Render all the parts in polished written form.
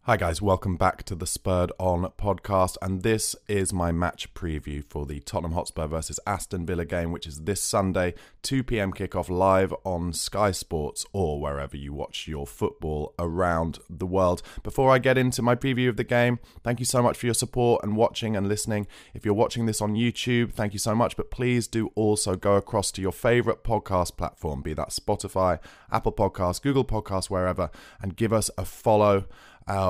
Hi guys, welcome back to the Spurred On podcast, and this is my match preview for the Tottenham Hotspur versus Aston Villa game, which is this Sunday, 2 p.m. kickoff live on Sky Sports or wherever you watch your football around the world. Before I get into my preview of the game, thank you so much for your support and watching and listening. If you're watching this on YouTube, thank you so much, but please do also go across to your favourite podcast platform, be that Spotify, Apple Podcasts, Google Podcasts, wherever, and give us a follow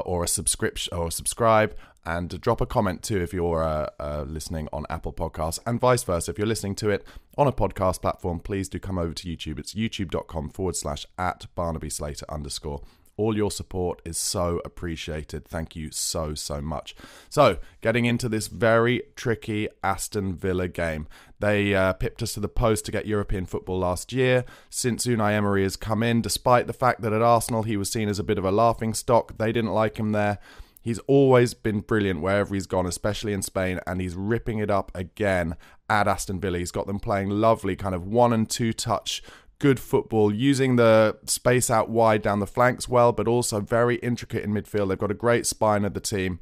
or a subscription or subscribe, and drop a comment too if you're listening on Apple Podcasts, and vice versa. If you're listening to it on a podcast platform, please do come over to YouTube. It's youtube.com/@BarnabySlater_. All your support is so appreciated. Thank you so much. So, getting into this very tricky Aston Villa game. They pipped us to the post to get European football last year. Since Unai Emery has come in, despite the fact that at Arsenal he was seen as a bit of a laughingstock, they didn't like him there. He's always been brilliant wherever he's gone, especially in Spain, and he's ripping it up again at Aston Villa. He's got them playing lovely kind of 1 and 2 touch good football, using the space out wide down the flanks well, but also very intricate in midfield. They've got a great spine of the team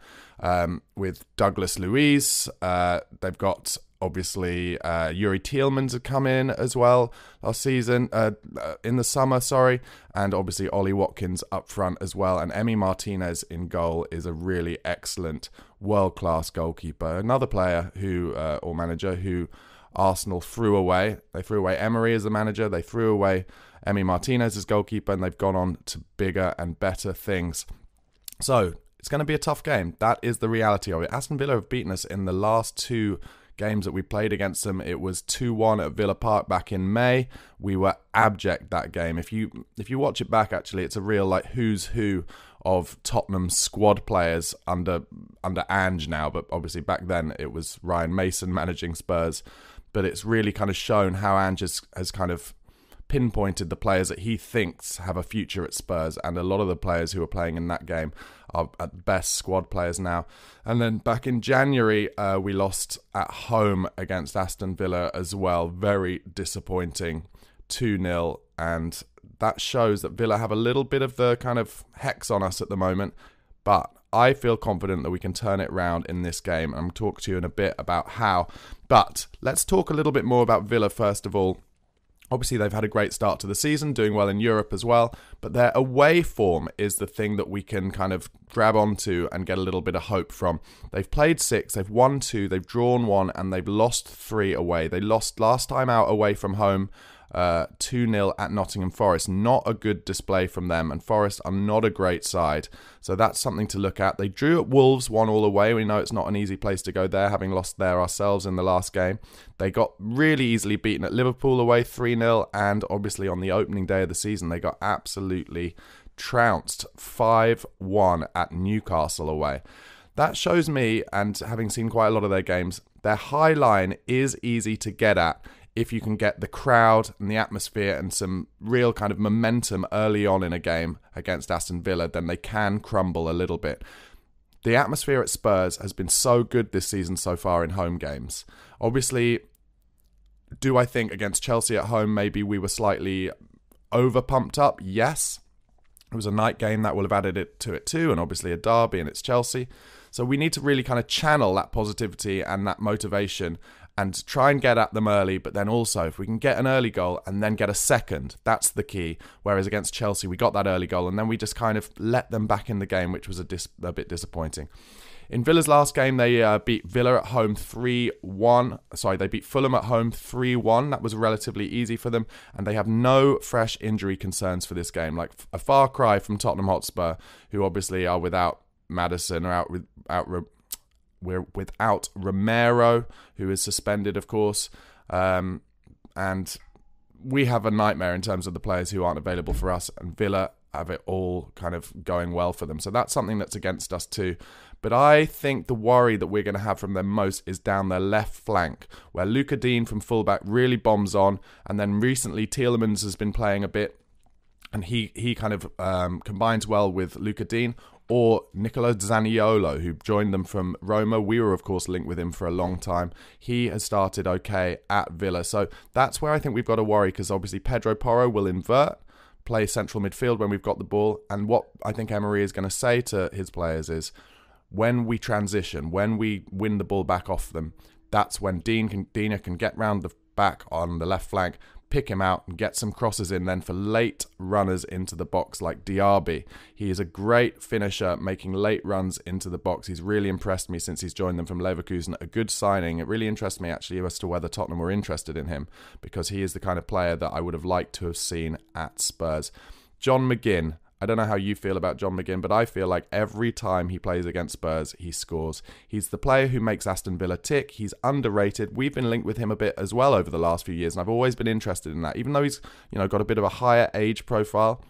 with Douglas Luiz. They've got, obviously, Yuri Tielemans had come in as well last season, in the summer, and obviously Ollie Watkins up front as well. And Emi Martinez in goal is a really excellent, world-class goalkeeper. Another player who, or manager who, Arsenal threw away. They threw away Emery as the manager. They threw away Emi Martinez as goalkeeper, and they've gone on to bigger and better things. So it's going to be a tough game. That is the reality of it. Aston Villa have beaten us in the last 2 games that we played against them. It was 2-1 at Villa Park back in May. We were abject that game. If you watch it back, actually, it's a real like who's who of Tottenham squad players under Ange now, but obviously back then it was Ryan Mason managing Spurs. But it's really kind of shown how Ange has kind of pinpointed the players that he thinks have a future at Spurs, and a lot of the players who are playing in that game are at best squad players now. And then back in January, we lost at home against Aston Villa as well. Very disappointing, 2-0, and that shows that Villa have a little bit of the kind of hex on us at the moment, but I feel confident that we can turn it around in this game, and I'll talk to you in a bit about how. But let's talk a little bit more about Villa first of all. Obviously, they've had a great start to the season, doing well in Europe as well, but their away form is the thing that we can kind of grab onto and get a little bit of hope from. They've played 6, they've won 2, they've drawn 1, and they've lost 3 away. They lost last time out away from home, 2-0 at Nottingham Forest. Not a good display from them, and Forest are not a great side, so that's something to look at. They drew at Wolves 1-1 away. We know it's not an easy place to go there, having lost there ourselves in the last game. They got really easily beaten at Liverpool away 3-0, and obviously on the opening day of the season they got absolutely trounced 5-1 at Newcastle away. That shows me, and having seen quite a lot of their games, their high line is easy to get at if you can get the crowd and the atmosphere and some real kind of momentum early on in a game against Aston Villa. Then they can crumble a little bit. The atmosphere at Spurs has been so good this season so far in home games. Obviously, do I think against Chelsea at home maybe we were slightly over pumped up? Yes. It was a night game that will have added it to it too, and obviously a derby, and it's Chelsea. So we need to really kind of channel that positivity and that motivation and try and get at them early, but then also if we can get an early goal and then get a second, that's the key. Whereas against Chelsea, we got that early goal and then we just kind of let them back in the game, which was a bit disappointing. In Villa's last game, they beat Villa at home 3-1. They beat Fulham at home 3-1. That was relatively easy for them, and they have no fresh injury concerns for this game. Like a far cry from Tottenham Hotspur, who obviously are without Maddison or we're without Romero, who is suspended, of course. And we have a nightmare in terms of the players who aren't available for us, and Villa have it all kind of going well for them. So that's something that's against us too. But I think the worry that we're going to have from them most is down their left flank, where Luca Dean from fullback really bombs on, and then recently Tielemans has been playing a bit, and he kind of combines well with Luca Dean, or Nicola Zaniolo, who joined them from Roma. We were, of course, linked with him for a long time. He has started okay at Villa. So that's where I think we've got to worry, because obviously Pedro Porro will invert. play central midfield when we've got the ball. And what I think Emery is going to say to his players is, when we transition, when we win the ball back off them, that's when Dina can get round the back on the left flank, pick him out and get some crosses in then for late runners into the box like Diaby. He is a great finisher, making late runs into the box. He's really impressed me since he's joined them from Leverkusen. A good signing. It really interests me actually as to whether Tottenham were interested in him, because he is the kind of player that I would have liked to have seen at Spurs. John McGinn. I don't know how you feel about John McGinn, but I feel like every time he plays against Spurs, he scores. He's the player who makes Aston Villa tick. He's underrated. We've been linked with him a bit as well over the last few years, and I've always been interested in that. Even though he's, got a bit of a higher age profile,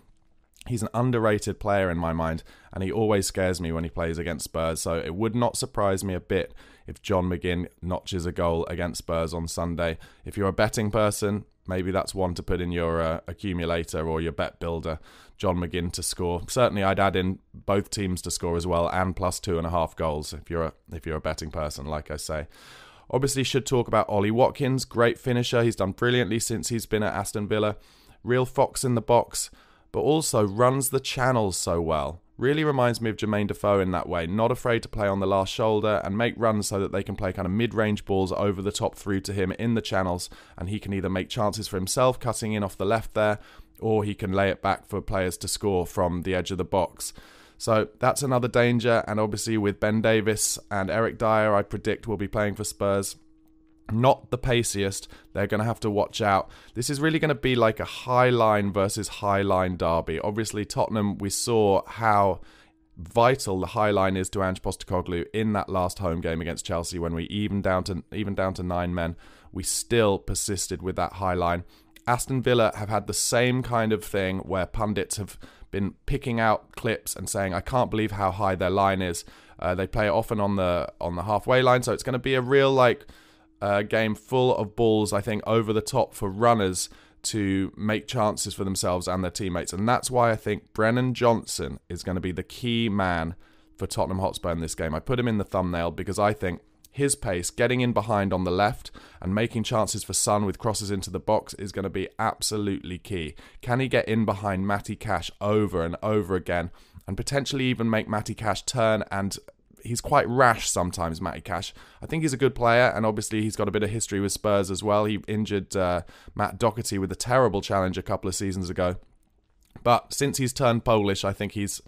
he's an underrated player in my mind, and he always scares me when he plays against Spurs. So it would not surprise me a bit if John McGinn notches a goal against Spurs on Sunday. If you're a betting person, maybe that's one to put in your accumulator or your bet builder. John McGinn to score. Certainly, I'd add in both teams to score as well, and plus 2.5 goals if you're a betting person, like I say. Obviously, should talk about Ollie Watkins. Great finisher. He's done brilliantly since he's been at Aston Villa. Real fox in the box, but also runs the channels so well. Really reminds me of Jermaine Defoe in that way. Not afraid to play on the last shoulder and make runs so that they can play kind of mid-range balls over the top through to him in the channels, and he can either make chances for himself, cutting in off the left there, or he can lay it back for players to score from the edge of the box. So that's another danger, and obviously with Ben Davies and Eric Dyer, I predict will be playing for Spurs. Not the paciest. They're going to have to watch out. This is really going to be like a high line versus high line derby. Obviously, Tottenham, we saw how vital the high line is to Ange Postecoglou in that last home game against Chelsea when we even down to 9 men. We still persisted with that high line. Aston Villa have had the same kind of thing where pundits have been picking out clips and saying, I can't believe how high their line is. They play it often on the halfway line, so it's going to be a real game full of balls, I think, over the top for runners to make chances for themselves and their teammates. And that's why I think Brennan Johnson is going to be the key man for Tottenham Hotspur in this game. I put him in the thumbnail because I think his pace, getting in behind on the left and making chances for Son with crosses into the box is going to be absolutely key. Can he get in behind Matty Cash over and over again and potentially even make Matty Cash turn? And he's quite rash sometimes, Matty Cash. I think he's a good player, and obviously he's got a bit of history with Spurs as well. He injured Matt Doherty with a terrible challenge a couple of seasons ago. But since he's turned Polish, I think he's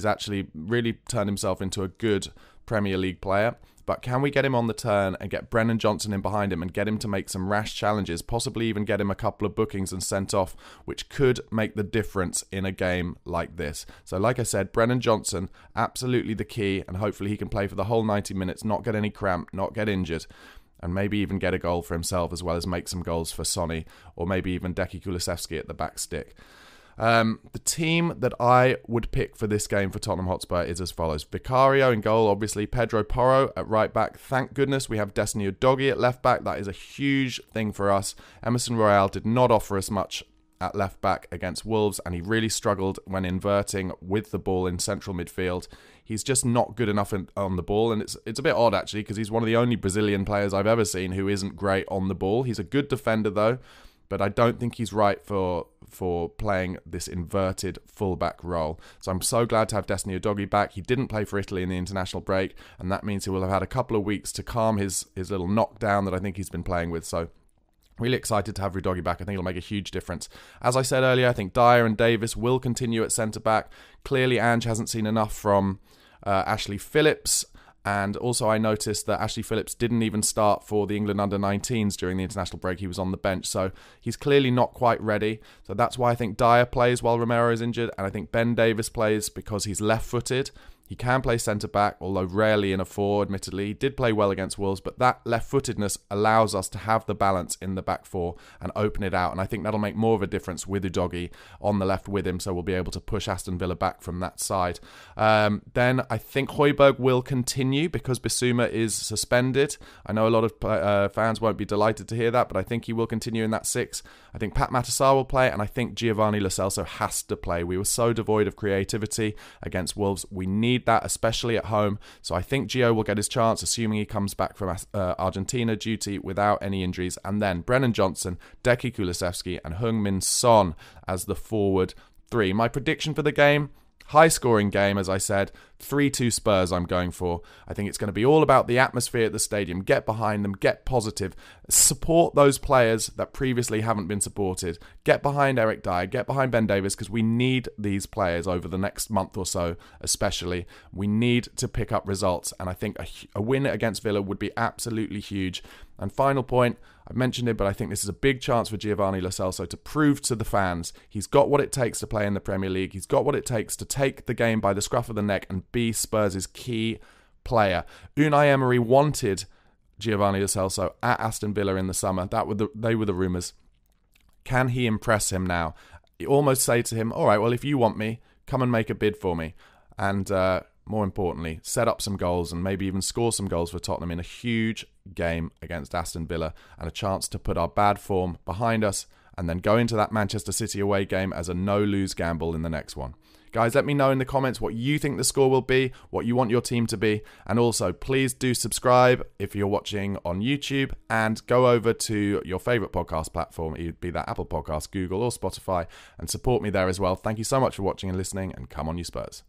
actually really turned himself into a good Premier League player. But can we get him on the turn and get Brennan Johnson in behind him and get him to make some rash challenges, possibly even get him a couple of bookings and sent off, which could make the difference in a game like this. So like I said, Brennan Johnson, absolutely the key, and hopefully he can play for the whole 90 minutes, not get any cramp, not get injured, and maybe even get a goal for himself as well as make some goals for Sonny, or maybe even Deki Kulusevski at the back stick. The team that I would pick for this game for Tottenham Hotspur is as follows. Vicario in goal, obviously. Pedro Porro at right back. Thank goodness we have Destiny Udogie at left back. That is a huge thing for us. Emerson Royale did not offer us much at left back against Wolves, and he really struggled when inverting with the ball in central midfield. He's just not good enough on the ball, and it's a bit odd actually, because he's one of the only Brazilian players I've ever seen who isn't great on the ball. He's a good defender though, but I don't think he's right for playing this inverted fullback role. So I'm so glad to have Destiny Udogie back. He didn't play for Italy in the international break, and that means he will have had a couple of weeks to calm his little knockdown that I think he's been playing with. So really excited to have Udogie back. I think it'll make a huge difference. As I said earlier, I think Dyer and Davis will continue at centre-back. Clearly, Ange hasn't seen enough from Ashley Phillips. And also I noticed that Ashley Phillips didn't even start for the England under-19s during the international break. He was on the bench, so he's clearly not quite ready. So that's why I think Dyer plays while Romero is injured, and I think Ben Davies plays because he's left-footed. He can play centre-back, although rarely in a four, admittedly. He did play well against Wolves, but that left-footedness allows us to have the balance in the back four and open it out. And I think that'll make more of a difference with Udogie on the left with him, so we'll be able to push Aston Villa back from that side. Then I think Højbjerg will continue because Bissouma is suspended. I know a lot of fans won't be delighted to hear that, but I think he will continue in that six. I think Pat Matasar will play, and I think Giovanni Lo Celso has to play. We were so devoid of creativity against Wolves. We need that, especially at home. So I think Gio will get his chance, assuming he comes back from Argentina duty without any injuries. And then Brennan Johnson, Deki Kulusevski, and Heung-min Son as the forward 3. My prediction for the game, high scoring game, as I said, 3-2 Spurs I'm going for. I think it's going to be all about the atmosphere at the stadium. Get behind them, get positive, support those players that previously haven't been supported. Get behind Eric Dyer, get behind Ben Davies, because we need these players over the next month or so, especially. We need to pick up results, and I think a win against Villa would be absolutely huge. And final point, I've mentioned it, but I think this is a big chance for Giovanni Lo Celso to prove to the fans he's got what it takes to play in the Premier League. He's got what it takes to take the game by the scruff of the neck and be Spurs' key player. Unai Emery wanted Giovanni Lo Celso at Aston Villa in the summer. They were the rumours. Can he impress him now? You almost say to him, all right, well, if you want me, come and make a bid for me. And more importantly, set up some goals and maybe even score some goals for Tottenham in a huge game against Aston Villa, and a chance to put our bad form behind us and then go into that Manchester City away game as a no-lose gamble in the next one. Guys, let me know in the comments what you think the score will be, what you want your team to be, and also please do subscribe if you're watching on YouTube, and go over to your favourite podcast platform, be that Apple Podcasts, Google or Spotify, and support me there as well. Thank you so much for watching and listening, and come on you Spurs.